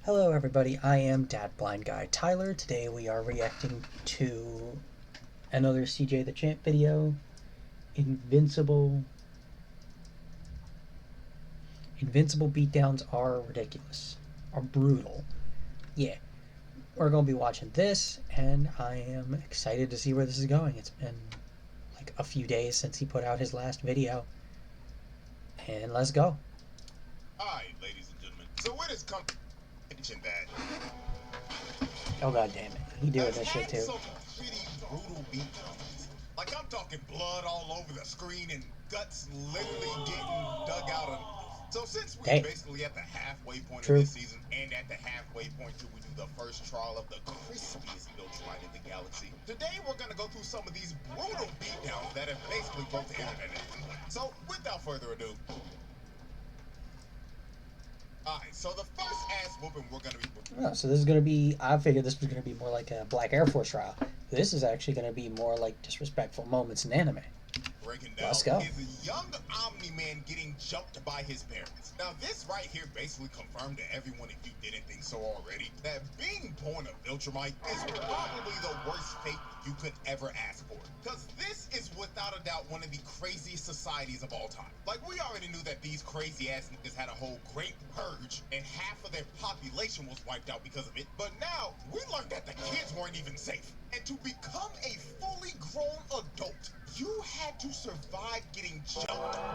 Hello everybody, I am Dad Blind Guy Tyler. Today we are reacting to another CJ the Champ video. Invincible beatdowns are ridiculous. Are brutal. Yeah. We're gonna be watching this and I am excited to see where this is going. It's been like a few days since he put out his last video. And let's go. Alright, ladies and gentlemen. So where does competition that? Oh god damn it. He doing this shit too. Some pretty brutal beatdowns. Like I'm talking blood all over the screen and guts literally getting dug out of. So since we're basically at the halfway point of this season and at the halfway point till we do the first trial of the crispiest Viltrumite in the galaxy, today we're gonna go through some of these brutal beatdowns that have basically broke the internet. So without further ado, alright, so the first ass whooping we're going to be... Oh, so this is going to be... I figured this was going to be more like a Black Air Force trial. This is actually going to be more like disrespectful moments in anime. Breaking down Let's go. Is a young Omni-Man getting jumped by his parents. Now this right here basically confirmed to everyone, if you didn't think so already, that being born a Viltrumite is probably the worst fate you could ever ask for. Because this is without a doubt one of the craziest societies of all time. Like, we already knew that these crazy ass niggas had a whole great purge and half of their population was wiped out because of it. But now we learned that the kids weren't even safe. And to become a fully grown adult, you had to survive getting jumped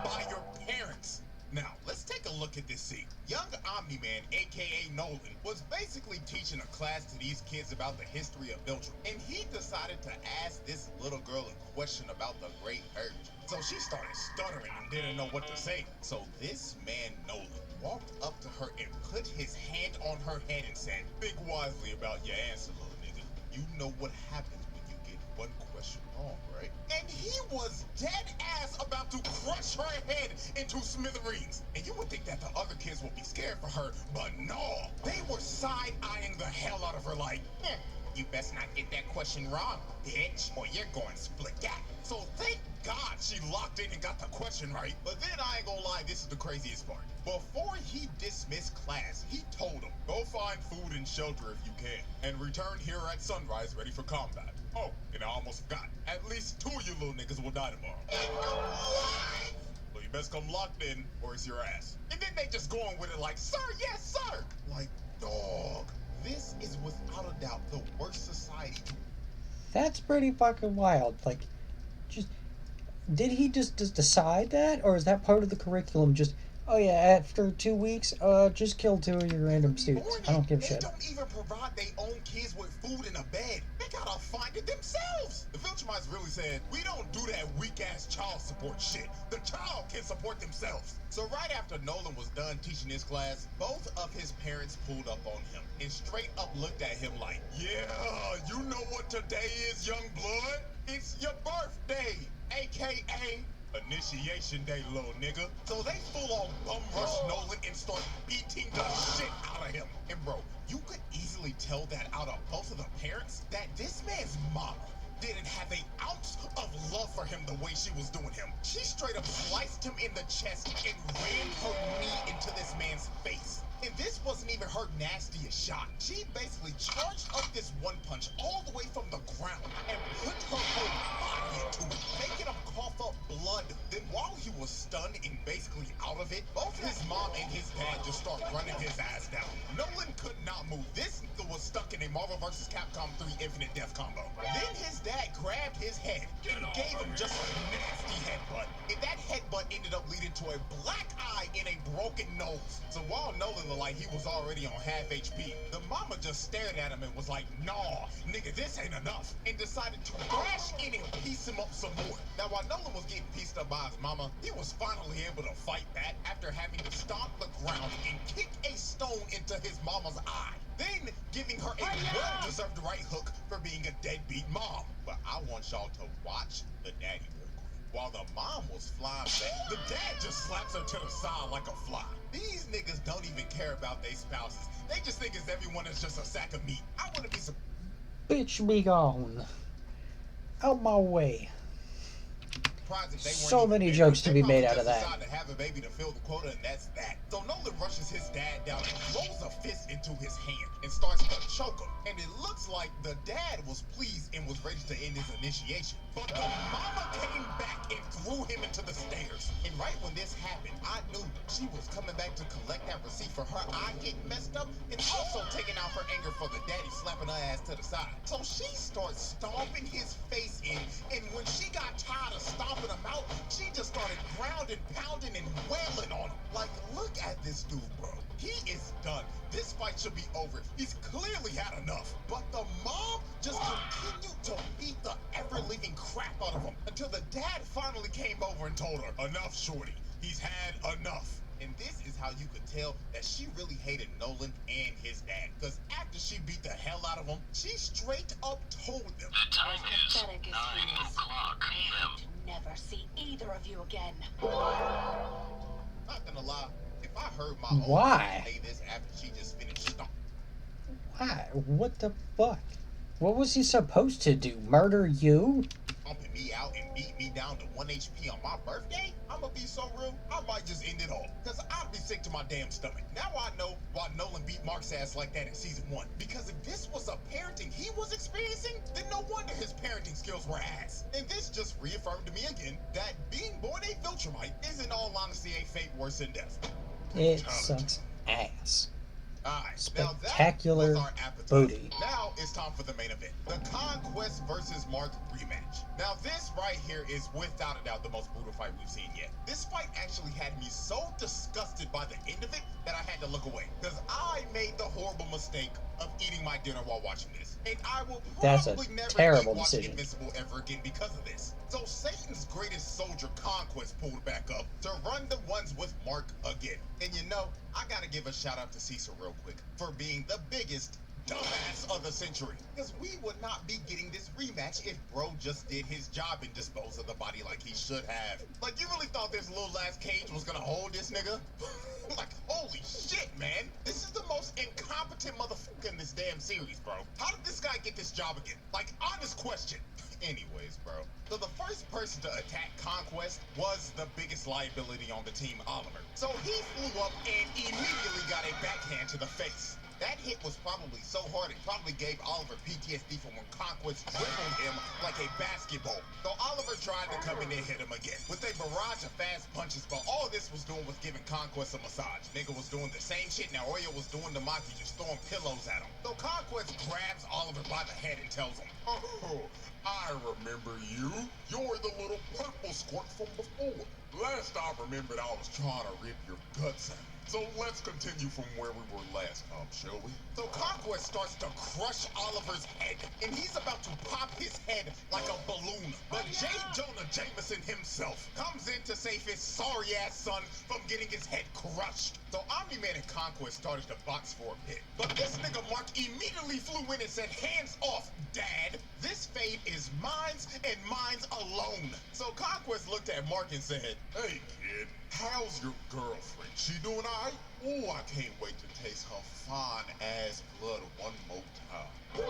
by your parents. Now, let's take a look at this scene. Young Omni-Man, aka Nolan, was basically teaching a class to these kids about the history of Viltrum, and he decided to ask this little girl a question about the Great Purge. So she started stuttering and didn't know what to say. So this man, Nolan, walked up to her and put his hand on her head and said, "Think wisely about your answer, little nigga. You know what happens when you get one question wrong, right?" And he was dead ass about to crush her head into smithereens. And you would think that the other kids would be scared for her, but no. They were side-eyeing the hell out of her like, "You best not get that question wrong, bitch, or you're going split that." So thank God she locked in and got the question right. But then I ain't gonna lie, this is the craziest part. Before he dismissed class, he told them, "Go find food and shelter if you can, and return here at sunrise ready for combat. Oh, and I almost forgot. At least 2 of you little niggas will die tomorrow. So you best come locked in, or it's your ass." And then they just go on with it like, "Sir, yes, sir." Like, dog, this is without a doubt the worst society. That's pretty fucking wild. Like, just... Did he just decide that? Or is that part of the curriculum? Just, oh yeah, after 2 weeks, just kill 2 of your random students. I don't give a shit. They don't even provide their own kids with food and a bed. They gotta find it themselves. The Viltrumites really said, "We don't do that weak-ass child support shit. The child can support themselves." So right after Nolan was done teaching this class, both of his parents pulled up on him and straight up looked at him like, "Yeah, you know what today is, young blood? It's your birthday, aka initiation day, little nigga." So they full on bum rush Nolan and start beating the shit out of him. And bro, you could easily tell that out of both of the parents that this man's mama didn't have an ounce of love for him the way she was doing him. She straight up sliced him in the chest and rammed her knee into this man's face. And this wasn't even her nastiest shot. She basically charged up this one punch all the way from the ground and put her whole body into it, making him cough up blood. Then while he was stunned and basically out of it, both his mom and his dad just start running his ass down. Nolan could not move. This nigga was stuck in a Marvel vs. Capcom 3 Infinite Death combo. Then his dad grabbed his head and gave him just a nasty headbutt. And that headbutt ended up leading to a black eye and a broken nose. So while Nolan looked like he was already on half HP, the mama just stared at him and was like, "Nah, nigga, this ain't enough," and decided to dash in and piece him up some more. Now while Nolan was getting pieced up by his mama, he was finally able to fight back after having to stomp the ground and kick a stone into his mama's eye, then giving her a well-deserved right hook for being a deadbeat mom. But I want y'all to watch the daddy real quick. While the mom was flying back, the dad just slaps her to the side like a fly. These niggas don't even care about their spouses. They just think everyone is just a sack of meat. I wouldn't be surprised. Bitch, be gone. Out my way. surprised if they weren't So even many bigger. jokes to They be probably made out just of that. decided to have a baby to fill the quota, and that's that. So Nolan rushes his dad down and throws a fist into his hand and starts to choke him. And it looks like the dad was pleased and was ready to end his initiation. But the mama came back and threw him into the stairs. And right when this happened, I knew she was coming back to collect that receipt for her eye getting messed up and also taking out her anger for the daddy slapping her ass to the side. So she starts stomping his face in, and when she got tired of stomping him out, she just started grounding, pounding, and wailing on him. Like, look at this dude, bro. He is done. This fight should be over. He's clearly had enough. But the mom just continued to beat the ever-living crap out of him until the dad finally came over and told her, enough, shorty. He's had enough. And this is how you could tell that she really hated Nolan and his dad. Because after she beat the hell out of him, she straight up told them, The time is Pathetic as 9 he is, o'clock I a.m. hope to never see either of you again. not gonna lie, if I heard my own Why? say this after she just finished stomping Why? What the fuck? What was he supposed to do? Murder you? me out and beat me down to 1 HP on my birthday, I'm gonna be so real, I might just end it all. Because I'd be sick to my damn stomach. Now I know why Nolan beat Mark's ass like that in season 1. Because if this was a parenting he was experiencing, then no wonder his parenting skills were ass. And this just reaffirmed to me again that being born a Viltrumite is in all honesty a fate worse than death. It sucks ass. Alright, Spectacular now that was our appetizer. booty. Now it's time for the main event. The Conquest versus Mark rematch. Now this right here is without a doubt the most brutal fight we've seen yet. This fight actually had me so disgusted by the end of it that I had to look away. Because I made the horrible mistake of eating my dinner while watching this. And I will That's a probably never terrible keep watching decision. Invincible ever again because of this. So Satan's greatest soldier Conquest pulled back up to run the ones with Mark again. And you know, I gotta give a shout out to Cecil real quick for being the biggest dumbass of the century. Because we would not be getting this rematch if bro just did his job and disposed of the body like he should have. Like, you really thought this little ass cage was gonna hold this nigga? Like, holy shit, man. This is the most incompetent motherfucker in this damn series, bro. How did this guy get this job again? Like, honest question. Anyways, bro. So the first person to attack Conquest was the biggest liability on the team, Oliver. So he flew up and immediately got a backhand to the face. That hit was probably so hard it probably gave Oliver PTSD from when Conquest dribbled him like a basketball. So Oliver tried to come in and hit him again with a barrage of fast punches, but all this was doing was giving Conquest a massage. Nigga was doing the same shit now Oreo was doing to Maki, just throwing pillows at him. So Conquest grabs Oliver by the head and tells him, oh, I remember you. You're the little purple squirt from before. Last I remembered, I was trying to rip your guts out. So let's continue from where we were last time, shall we? So Conquest starts to crush Oliver's head, and he's about to pop his head like a balloon. But J. Jonah Jameson himself comes in to save his sorry-ass son from getting his head crushed. So Omni-Man and Conquest started to box for a bit. But this nigga Mark immediately flew in and said, hands off, Dad. This fate is mine's and mine's alone. So Conquest looked at Mark and said, hey, kid, how's your girlfriend? She doing all right? Oh, I can't wait to taste her fine-ass blood one more time.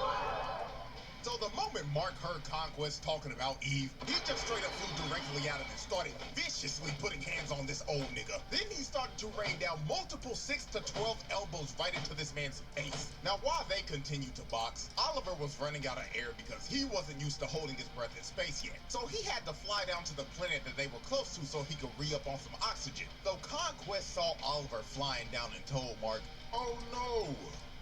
So the moment Mark heard Conquest talking about Eve, he just straight up flew directly at him and started viciously putting hands on this old nigga. Then he started to rain down multiple 6 to 12 elbows right into this man's face. Now while they continued to box, Oliver was running out of air because he wasn't used to holding his breath in space yet. So he had to fly down to the planet that they were close to so he could re-up on some oxygen. So Conquest saw Oliver flying down and told Mark, oh no,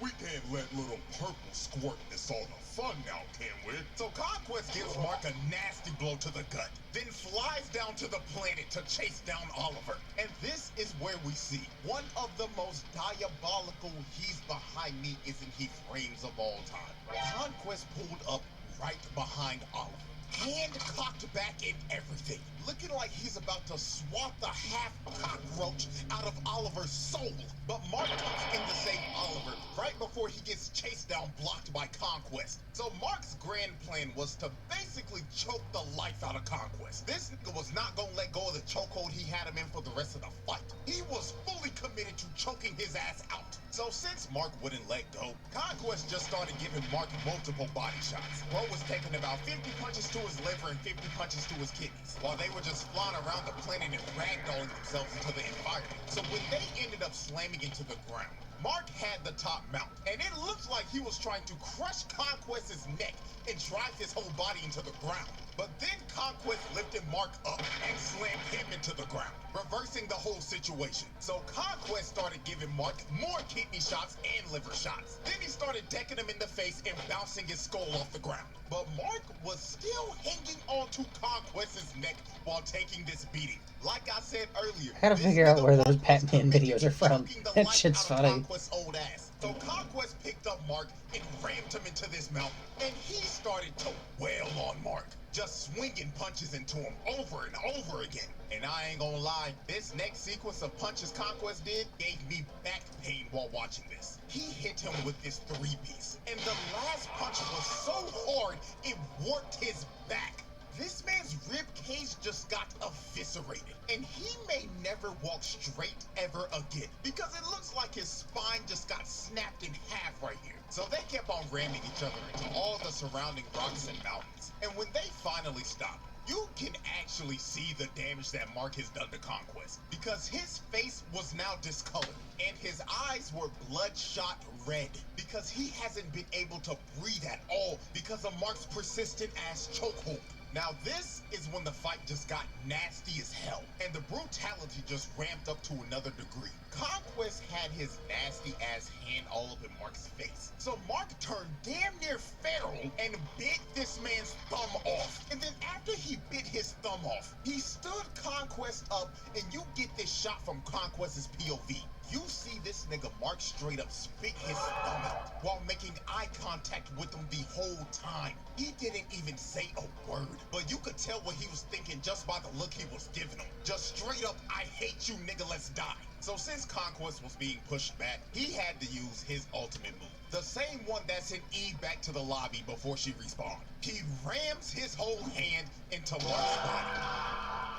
we can't let little purple squirt this all the fun now, can we? So Conquest gives Mark a nasty blow to the gut, then flies down to the planet to chase down Oliver. And this is where we see one of the most diabolical he's behind me isn't he frames of all time. Conquest pulled up right behind Oliver, hand cocked back and everything, looking like he's about to swat the half cockroach out of Oliver's soul. But Mark comes in to save Oliver right right before he gets chased down, blocked by Conquest. So Mark's grand plan was to basically choke the life out of Conquest. This nigga was not gonna let go of the chokehold he had him in for the rest of the fight. He was fully committed to choking his ass out. So since Mark wouldn't let go, Conquest just started giving Mark multiple body shots. Bro was taking about 50 punches to his liver and 50 punches to his kidneys, while they were just flying around the planet and ragdolling themselves into the environment. So when they ended up slamming into the ground, Mark had the top mount, and it looked like he was trying to crush Conquest's neck and drive his whole body into the ground. But then Conquest lifted Mark up and slammed him into the ground, reversing the whole situation. So Conquest started giving Mark more kidney shots and liver shots. Then he started decking him in the face and bouncing his skull off the ground. But Mark was still hanging onto Conquest's neck while taking this beating. Like I said earlier, I gotta figure out where those Batman videos are from. That shit's funny. Conquest's old ass. So Conquest picked up Mark and rammed him into this mount, and he started to wail on Mark, just swinging punches into him over and over again. And I ain't gonna lie, this next sequence of punches Conquest did gave me back pain while watching this. He hit him with this 3-piece, and the last punch was so hard it warped his back. This man's rib cage just got eviscerated, and he may never walk straight ever again, because it looks like his spine just got snapped in half right here. So they kept on ramming each other into all the surrounding rocks and mountains, and when they finally stopped, you can actually see the damage that Mark has done to Conquest, because his face was now discolored, and his eyes were bloodshot red, because he hasn't been able to breathe at all because of Mark's persistent ass chokehold. Now this is when the fight just got nasty as hell, and the brutality just ramped up to another degree. Conquest had his nasty ass hand all up in Mark's face. So Mark turned damn near feral and bit this man's thumb off. And then after he bit his thumb off, he stood Conquest up, and you get this shot from Conquest's POV. You see this nigga Mark straight up spit his thumb out while making eye contact with him the whole time. He didn't even say a word, but you could tell what he was thinking just by the look he was giving him. Just straight up, I hate you nigga, let's die. So since Conquest was being pushed back, he had to use his ultimate move. The same one that sent Eve back to the lobby before she respawned. He rams his whole hand into Mark's body.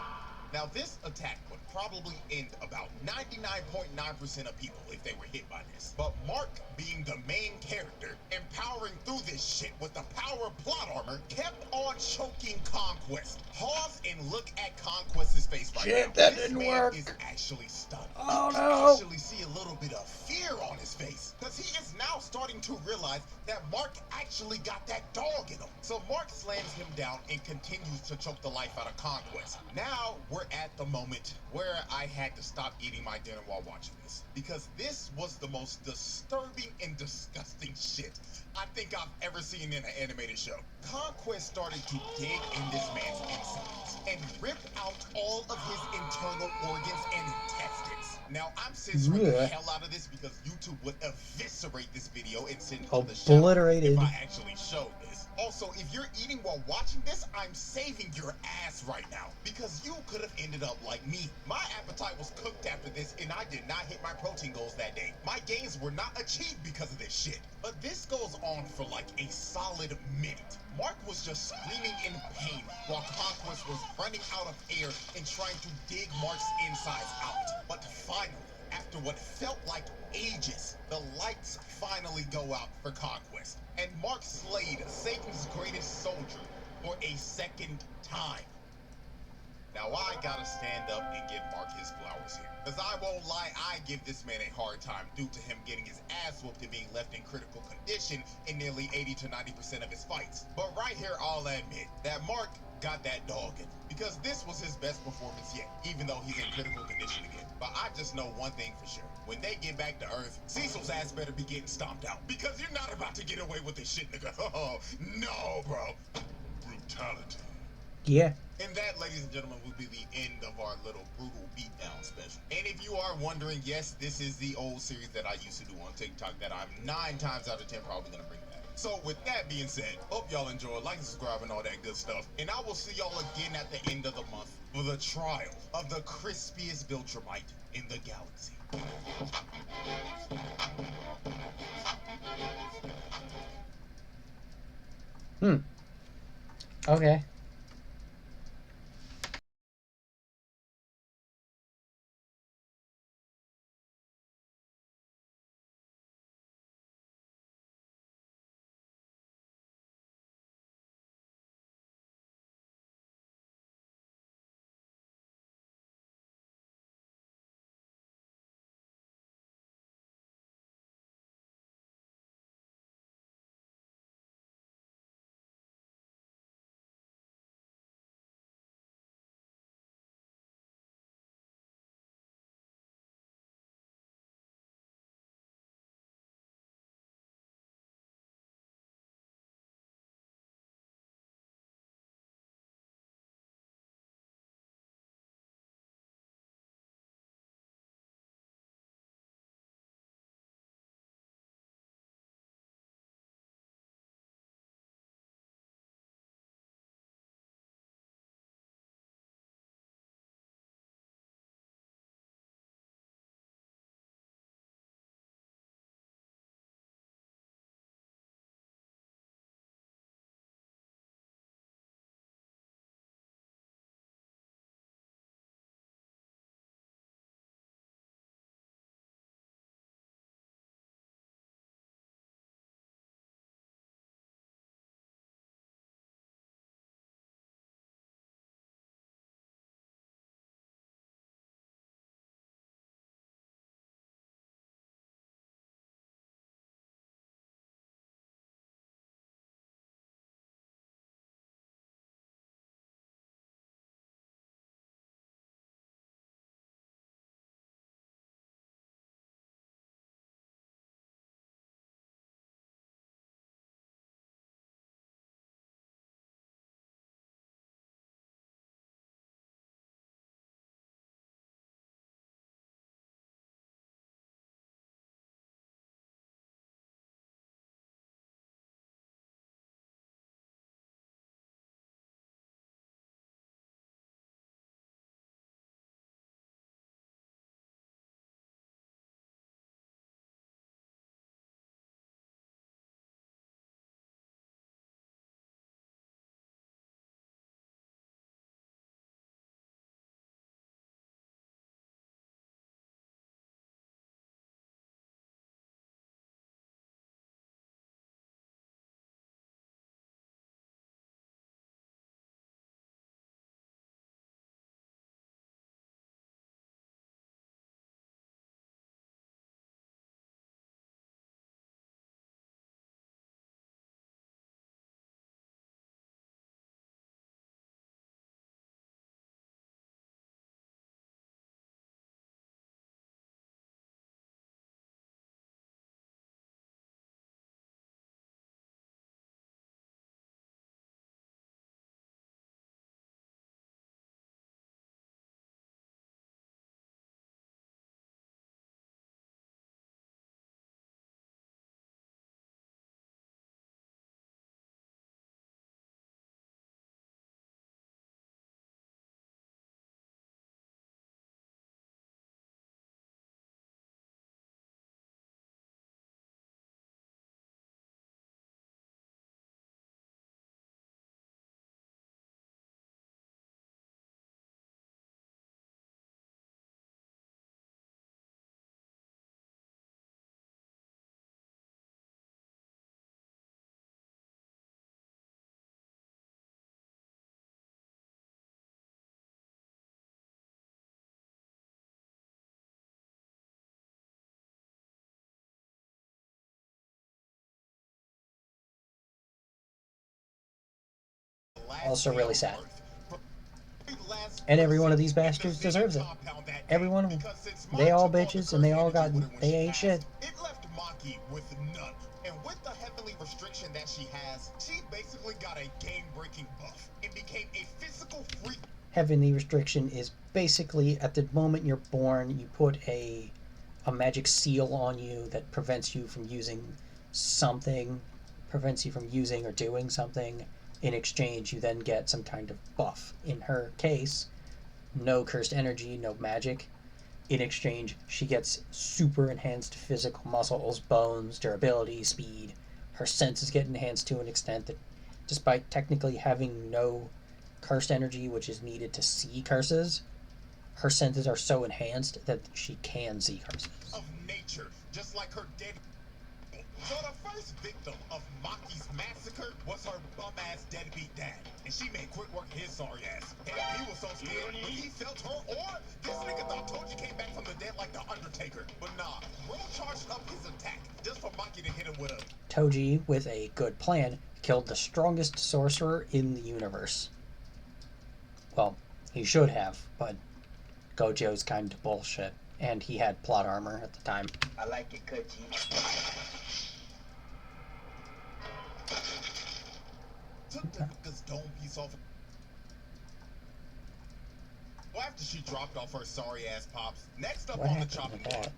Now this attack would probably end about 99.9% of people if they were hit by this. But Mark, being the main character, empowering through this shit with the power of plot armor, kept on choking Conquest. Pause and look at Conquest's face right now. That this didn't man work. is actually stunned. Oh, you can no. actually see a little bit of fear on his face, because he is now starting to realize that Mark actually got that dog in him. So Mark slams him down and continues to choke the life out of Conquest. Now we're at the moment where I had to stop eating my dinner while watching this, because this was the most disturbing and disgusting shit I think I've ever seen in an animated show. Conquest started to dig in this man's insides and rip out all of his internal organs and intestines. Now I'm censoring the hell out of this because YouTube would eviscerate this video and send it to the show Obliterated. if I actually showed this. Also, if you're eating while watching this, I'm saving your ass right now, because you could have ended up like me. My appetite was cooked after this, and I did not hit my protein goals that day. My gains were not achieved because of this shit. But this goes on for like a solid minute. Mark was just screaming in pain while Conquest was running out of air and trying to dig Mark's insides out. But finally, after what felt like ages, the lights finally go out for Conquest, and Mark slayed Satan's greatest soldier for a second time. Now I gotta stand up and give Mark his flowers here, because I won't lie, I give this man a hard time due to him getting his ass whooped and being left in critical condition in nearly 80 to 90% of his fights. But right here, I'll admit that Mark got that dog in him, because this was his best performance yet, even though he's in critical condition again. But I just know one thing for sure. When they get back to Earth, Cecil's ass better be getting stomped out, because you're not about to get away with this shit, nigga. Oh, no, bro. Brutality. Yeah. And that, ladies and gentlemen, will be the end of our little brutal beatdown special. And if you are wondering, yes, this is the old series that I used to do on TikTok that I'm 9 times out of 10 probably gonna bring back. So with that being said, hope y'all enjoy, like and subscribe and all that good stuff. And I will see y'all again at the end of the month for the trial of the crispiest Viltrumite in the galaxy. Hmm. Okay. Also really sad. And every one of these bastards deserves it. Every one of them. They all bitches and they all got. They ain't shit. It left Maki with none. And with the heavenly restriction that she has, she basically got a game-breaking buff. It became a physical freak. Heavenly restriction is basically at the moment you're born, you put a magic seal on you that prevents you from using something, prevents you from using or doing something. In exchange, you then get some kind of buff. In her case, no cursed energy, no magic. In exchange, she gets super enhanced physical muscles, bones, durability, speed. Her senses get enhanced to an extent that despite technically having no cursed energy, which is needed to see curses, her senses are so enhanced that she can see curses. Of nature, just like her dead. So the first victim of Maki's massacre was her bum-ass deadbeat dad. And she made quick work of his sorry ass. And he was so scared when he felt her aura, this nigga thought Toji came back from the dead like the Undertaker. But nah, bro charged up his attack just for Maki to hit him with a... Toji, with a good plan, killed the strongest sorcerer in the universe. Well, he should have, but Gojo's kind of bullshit. And he had plot armor at the time. I like it, Kochi. Took the nigga's dome piece off. Well, after she dropped off her sorry ass pops, next up What on the happened chopping to block. that?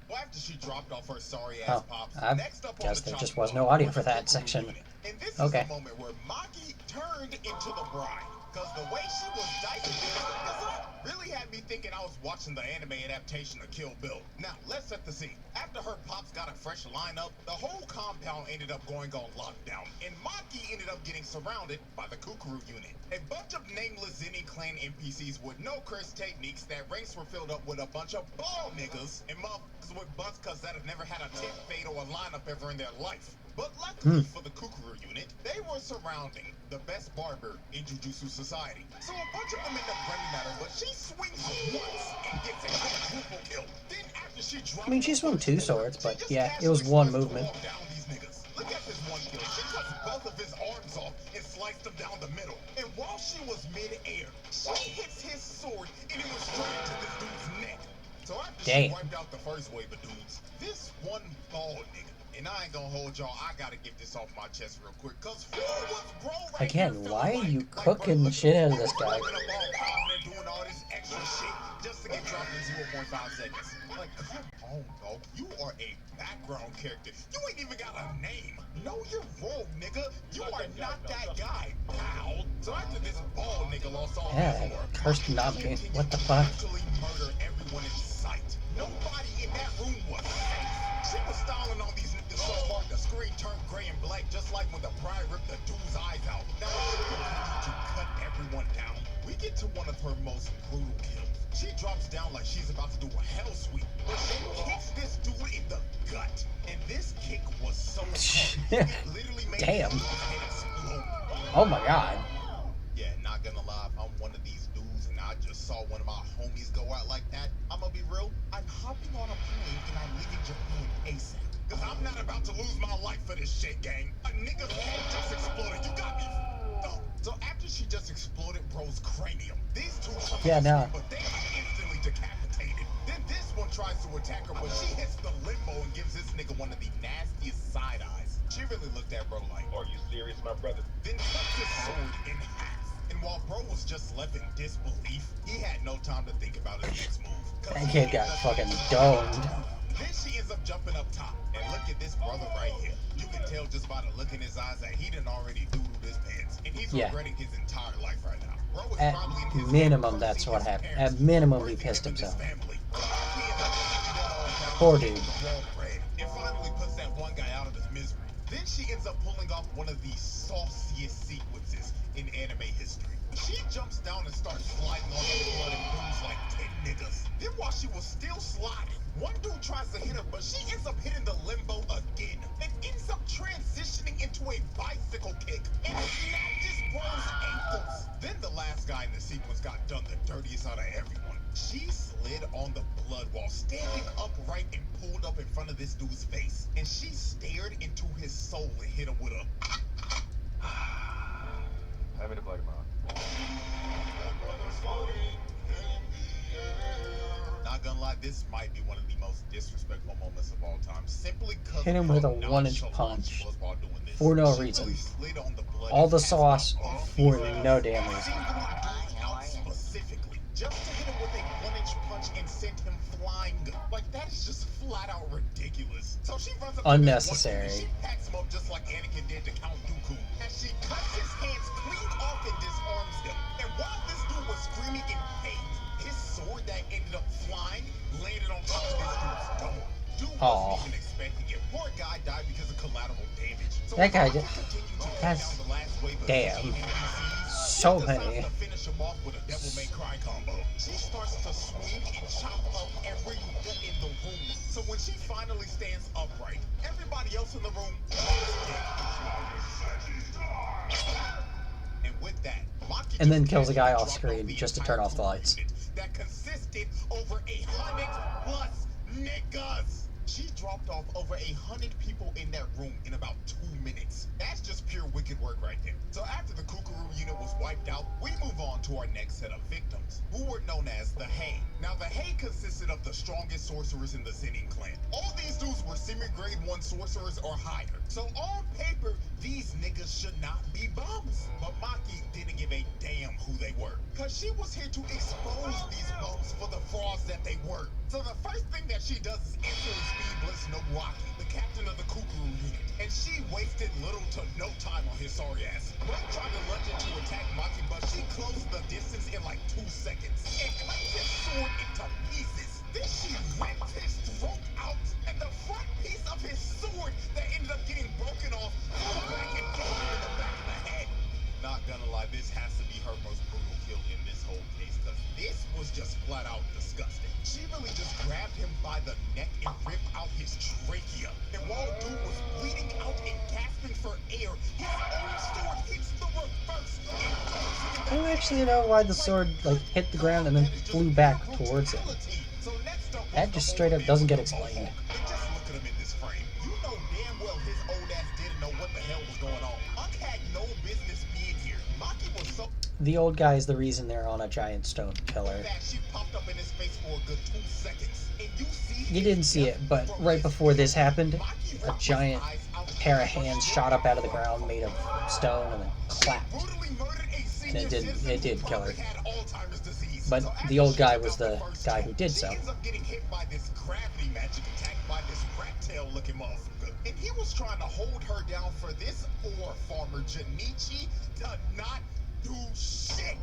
Well, after she dropped off her sorry ass pops, I next up on guess the there just chopping was no block audio was for the that Kukuru section. unit. And this Okay. is the moment where Maki turned into the bride. Cause the way she was dicing this really had me thinking I was watching the anime adaptation of Kill Bill. Now, let's set the scene. After her pops got a fresh lineup, the whole compound ended up going on lockdown, and Maki ended up getting surrounded by the Kukuru unit. A bunch of nameless Zenin clan NPCs with no curse techniques that ranks were filled up with a bunch of bald niggas and motherfuckers with butts cause that have never had a tip fade or a lineup ever in their life. But luckily for the Kukuru unit, they were surrounding the best barber in Jujutsu Society. So a bunch of them end up running at her, but she swings once and gets a quadruple kill. Then after she drops, I mean, she swung two swords, she but just yeah, it was casually one starts to movement. walk down these niggas. Look at this one kill. She cuts both of his arms off and sliced them down the middle. And while she was mid-air, she hits his sword and it went straight into this dude's neck. So after she Damn. wiped out the first wave of dudes, this one bald nigga. And I ain't gonna hold y'all, I gotta get this off my chest real quick, cause who was bro right Again, here feeling why are like- you like, bro, cooking the look, shit out of we this was guy? walking up all confident doing all this extra shit just to get dropped in 0.5 seconds. Like, come on, dog. You are a background character. You ain't even got a name. Know your role, nigga. You are not that guy, pal. So after this bald nigga lost all Yeah, his aura, cursed Maki Nami. continued What the to fuck? brutally murder everyone in sight. Nobody in that room was safe. She was styling on these niggas so hard the screen turned gray and black, just like when the bride ripped the dude's eyes out. Now as she continued to cut everyone down, we get to one of her most brutal kills. She drops down like she's about to do a hell sweep, but she kicks this dude in the gut. And this kick was so hard, it literally made Damn. his head explode. Oh my god. Yeah, not gonna lie, if I'm one of these dudes and I just saw one of my homies go out like that, I'm gonna be real, I'm hopping on a plane and I'm leaving Japan ASAP. Cause I'm not about to lose my life for this shit, gang. A nigga's head just exploded, you got me f***ed up. So after she just exploded bro's cranium, these two come Yeah, on nah. screen, but they are instantly decapitated. Then this one tries to attack her, but she hits the limbo and gives this nigga one of the nastiest side eyes. She really looked at bro like, are you serious, my brother? Then cuts his sword in half. And while bro was just left in disbelief, he had no time to think about his next move. That kid got fucking domed. Then she ends up jumping up top. And look at this brother right here. You can tell just by the look in his eyes that he done already doodled his pants. And he's Yeah. regretting his entire life right now. Bro is At probably in his minimum, head that's cursing what his happened. parents, At minimum, he birthing pissed him and his himself. family. He ends up taking it all down Poor to dude. the wall bread, and finally puts that one guy out of his misery. Then she ends up pulling off one of the sauciest sequences in anime history. She jumps down and starts sliding on the blood and moves like 10 niggas. Then while she was still sliding, one dude tries to hit her, but she ends up hitting the limbo again and ends up transitioning into a bicycle kick and snatches bro's ankles. Then the last guy in the sequence got done the dirtiest out of everyone. She slid on the blood while standing upright and pulled up in front of this dude's face. And she stared into his soul and hit him with a... Having a black mouth. Not gonna lie, this might be one of the most disrespectful moments of all time. Simply because Hit him of with how a 1-inch nonchalant she punch. was while doing this. For no She reason. really slid on the blood All and the passed sauce out all for these no damn dudes reason. out specifically, just to hit him with a 1-inch punch and send him flying. Like, that is just flat out ridiculous. So she runs up to Unnecessary. this one dude and she packs him up just like Anakin did to Count Dooku. As she cuts his hands clean off and disarms him. And while this dude was screaming in pain, his sword that ended up flying landed on top of this dude's dome. Dude Aw. wasn't even expecting it. Poor guy died because of collateral damage. So That guy Maki did- continued to That's down the last wave of damn. city NPCs, So she decides many. to finish him off with a Devil May Cry combo. She starts to swing and chop up every nigga in the room. So when she finally stands upright, everybody else in the room drops dead. And with that, Maki And then just kills a guy casually off dropped screen the just to entire turn off the crew lights. unit that consisted over 100 plus niggas. She dropped off over 100 people in that room in about 2 minutes. That's just pure wicked work right there. So after the Kukuru unit was wiped out, we move on to our next set of victims, who were known as the Hay. Now the Hay consisted of the strongest sorcerers in the Zenin clan. All these dudes were semi-grade 1 sorcerers or higher. So on paper, these niggas should not be bums. But Maki didn't give a damn who they were, cause she was here to expose these bums for the frauds that they were. So the first thing that she does is instantly speed blitz Nobuaki, the captain of the Kukuru unit, and she wasted little to no time on his sorry ass. Blake tried to lunge in to attack Maki, but she closed the distance in like 2 seconds and cut his sword into pieces. Then she ripped his throat out, and the front piece of his sword that ended up getting broken off flew back and hit him in the back of the head. Not gonna lie, this has to be her most brutal kill in this whole case, because this was just flat out disgusting. She really just grabbed him by the neck and ripped out his trachea. And while dude was bleeding out and gasping for air, his own sword hits the reverse. I don't actually know why the sword like hit the ground and then flew back towards him. So next up That was just the straight old up man doesn't with get the explained. mohawk. And just look at him in this frame. You know damn well his old ass didn't know what the hell was going on. Maki had no business being here. Maki was so The old guy is the reason they're on a giant stone pillar. that she popped up in his face for a good 2 seconds. And you see You didn't see it, but right before this happened, a giant pair of hands shot up out of the ground made of stone and then clapped. And it did kill her. But the old guy was the guy who did so. She ends up getting hit by this gravity magic attack by this rat tail looking motherfucker. And he was trying to hold her down for this ore farmer Junichi to not do shit.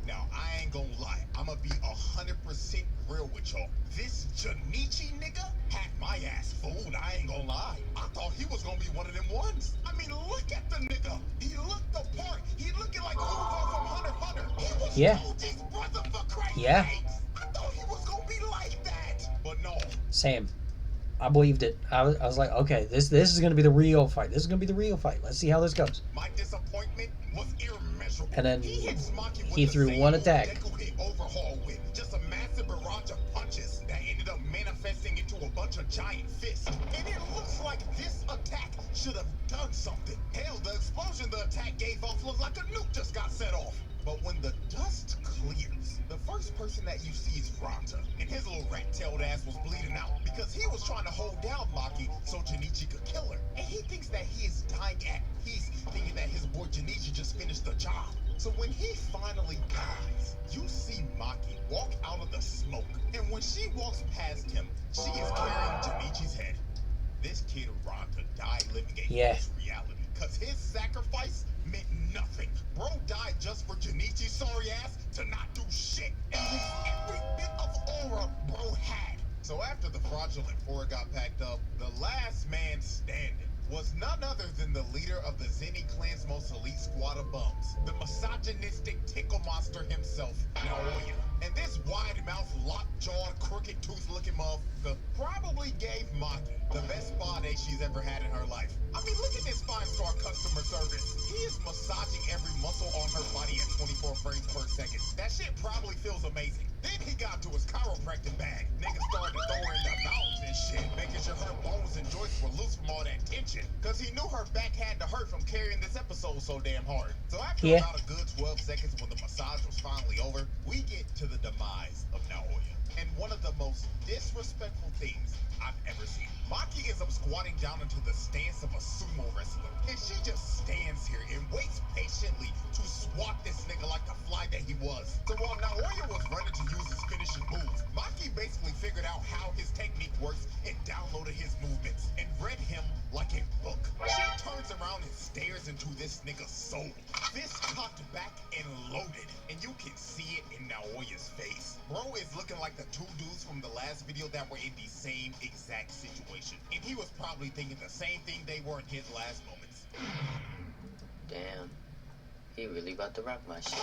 Now, I ain't gonna lie. I'ma be 100% real with y'all. This Junichi nigga had my ass fooled. I ain't gonna lie. I thought he was gonna be one of them ones. I mean, look at the nigga. He looked the part. He looking like Uvo from Hunter x Hunter. He was Koji's brother for Christ's sakes. I thought he was gonna be like that. But no. Same. I believed it. I was like, okay, this is going to be the real fight. This is going to be the real fight. Let's see how this goes. My disappointment was immeasurable. And then he threw one attack. Overhaul with just a massive barrage of punches that ended up manifesting into a bunch of giant fists. And it looks like this attack should have done something. Hell, the explosion the attack gave off looked like a nuke just got set off. But when the dust clears, the first person that you see is Ranta, and his little rat-tailed ass was bleeding out because he was trying to hold down Maki so Junichi could kill her. And he thinks that he is dying at peace, thinking that his boy Junichi just finished the job. So when he finally dies, you see Maki walk out of the smoke, and when she walks past him, she is carrying Junichi's head. This kid Ranta died living a false reality, cause his sacrifice meant nothing. Bro died just for Junichi's sorry ass to not do shit and lose every bit of aura bro had. So after the fraudulent aura got packed up, the last man standing was none other than the leader of the Zenin clan's most elite squad of bums, the misogynistic tickle monster himself, Naoya. And this wide-mouthed, lockjawed, crooked-tooth-looking motherfucker probably gave Maki the best spa day she's ever had in her life. I mean, look at this 5-star customer service. He is massaging every muscle on her body at 24 frames per second. That shit probably feels amazing. Then he got to his chiropractic bag. Niggas started to throw her in the mountains and shit, making sure her bones and joints were loose from all that tension. Cause he knew her back had to hurt from carrying this episode so damn hard. So after about a good 12 seconds when the massage was finally over, we get to the demise of Naoya. And one of the most disrespectful things I've ever seen. Maki ends up squatting down into the stance of a sumo wrestler. And she just stands here and waits patiently to swat this nigga like the fly that he was. So while Naoya was running to use his finishing move, Maki basically figured out how his technique works and downloaded his movements and read him like a book. She turns around and stares into this nigga's soul. Fist cocked back and loaded. And you can see it in Naoya's face. Bro is looking like the two dudes from the last video that were in the same exact situation. And he was probably thinking the same thing they were in his last moments. Damn. He really about to rock my shit.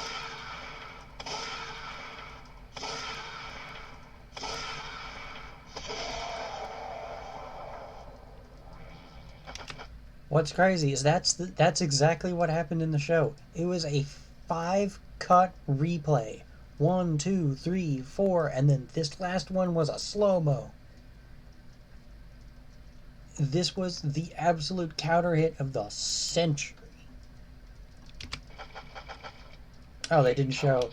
What's crazy is that's exactly what happened in the show. It was a 5-cut replay. 1, 2, 3, 4, and then this last one was a slow-mo. This was the absolute counter hit of the century. Oh, they didn't show.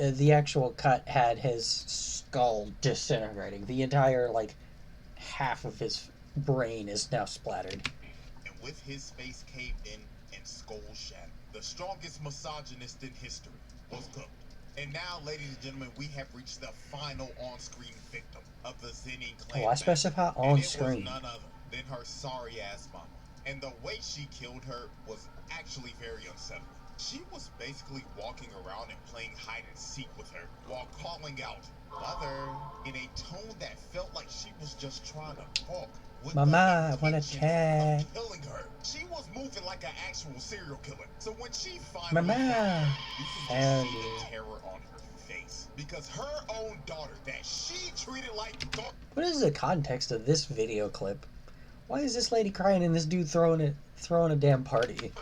The actual cut had his skull disintegrating. The entire, like, half of his brain is now splattered. And with his face caved in and skull shattered, the strongest misogynist in history was cooked. And now, ladies and gentlemen, we have reached the final on-screen victim of the Zenin clan. Oh, I specify on-screen. And it was none other than her sorry-ass mama. And the way she killed her was actually very unsettling. She was basically walking around and playing hide and seek with her while calling out, "Mother," in a tone that felt like she was just trying to talk. Mama, I wanna chat. Killing her. She was moving like an actual serial killer. So when she finally Mama, you can just see the terror on her face. Because her own daughter that she treated like dog. What is the context of this video clip? Why is this lady crying and this dude throwing a damn party?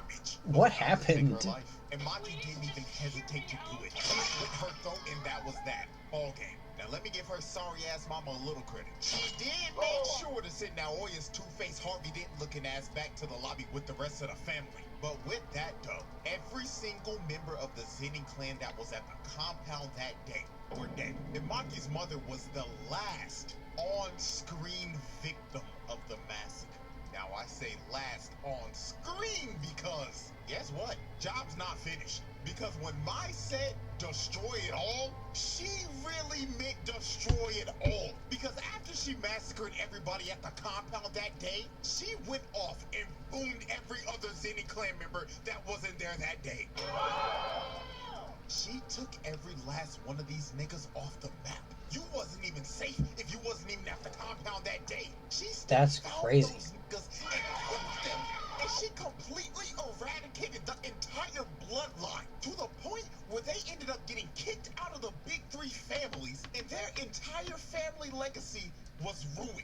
What happened? And Maki didn't even hesitate to do it. She slit her throat and that was that. All game. Now let me give her sorry ass mama a little credit. She did make sure to send Naoya's two-faced Harvey Dent looking ass back to the lobby with the rest of the family. But with that though, every single member of the Zenin clan that was at the compound that day were dead. And Maki's mother was the last on-screen victim of the massacre. Now I say last on screen because guess what? Job's not finished. Because when Mai said destroy it all, she really meant destroy it all. Because after she massacred everybody at the compound that day, she went off and boomed every other Zenin clan member that wasn't there that day. She took every last one of these niggas off the map. You wasn't even safe if you wasn't even at the compound that day. That's crazy. Those niggas and killed them. And she completely eradicated the entire bloodline to the point where they ended up getting kicked out of the big three families and their entire family legacy was ruined.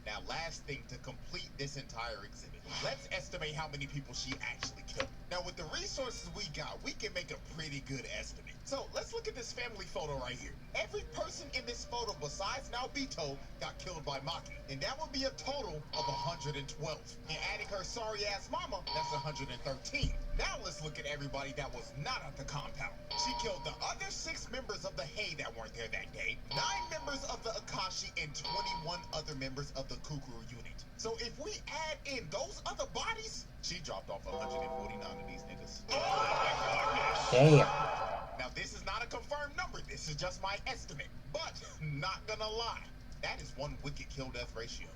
Now, last thing to complete this entire exhibit, let's estimate how many people she actually killed. Now, with the resources we got, we can make a pretty good estimate. So, let's look at this family photo right here. Every person in this photo besides Naobito got killed by Maki. And that would be a total of 112. And adding her sorry-ass mama, that's 113. Now, let's look at everybody that was not at the compound. She killed the other 6 members of the Hei that weren't there that day, 9 members of the Akashi, and 21 other members of the Kukuru unit. So if we add in those other bodies, she dropped off 149 of these niggas. Damn. Now this is not a confirmed number, this is just my estimate. But, not gonna lie, that is one wicked kill death ratio.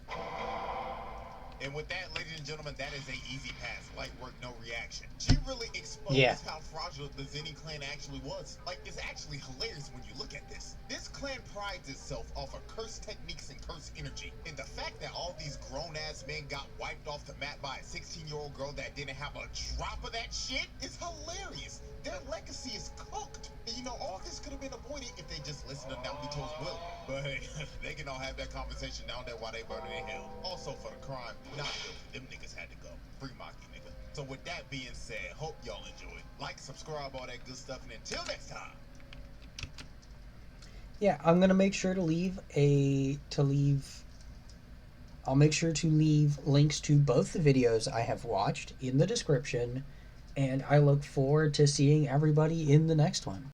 And with that, ladies and gentlemen, that is a easy pass. Light work, no reaction. She really exposed how fragile the Zenin clan actually was. Like, it's actually hilarious when you look at this. This clan prides itself off of cursed techniques and cursed energy. And the fact that all these grown-ass men got wiped off the map by a 16-year-old girl that didn't have a drop of that shit is hilarious. Their legacy is cooked. And you know, all this could have been avoided if they just listened to Naobito's will. But hey, they can all have that conversation down there while they burning in hell. Also for the crime, not guilty. Them niggas had to go. Free Maki, nigga. So with that being said, hope y'all enjoyed. Like, subscribe, all that good stuff, and until next time. Yeah, I'm gonna make sure to I'll make sure to leave links to both the videos I have watched in the description, and I look forward to seeing everybody in the next one.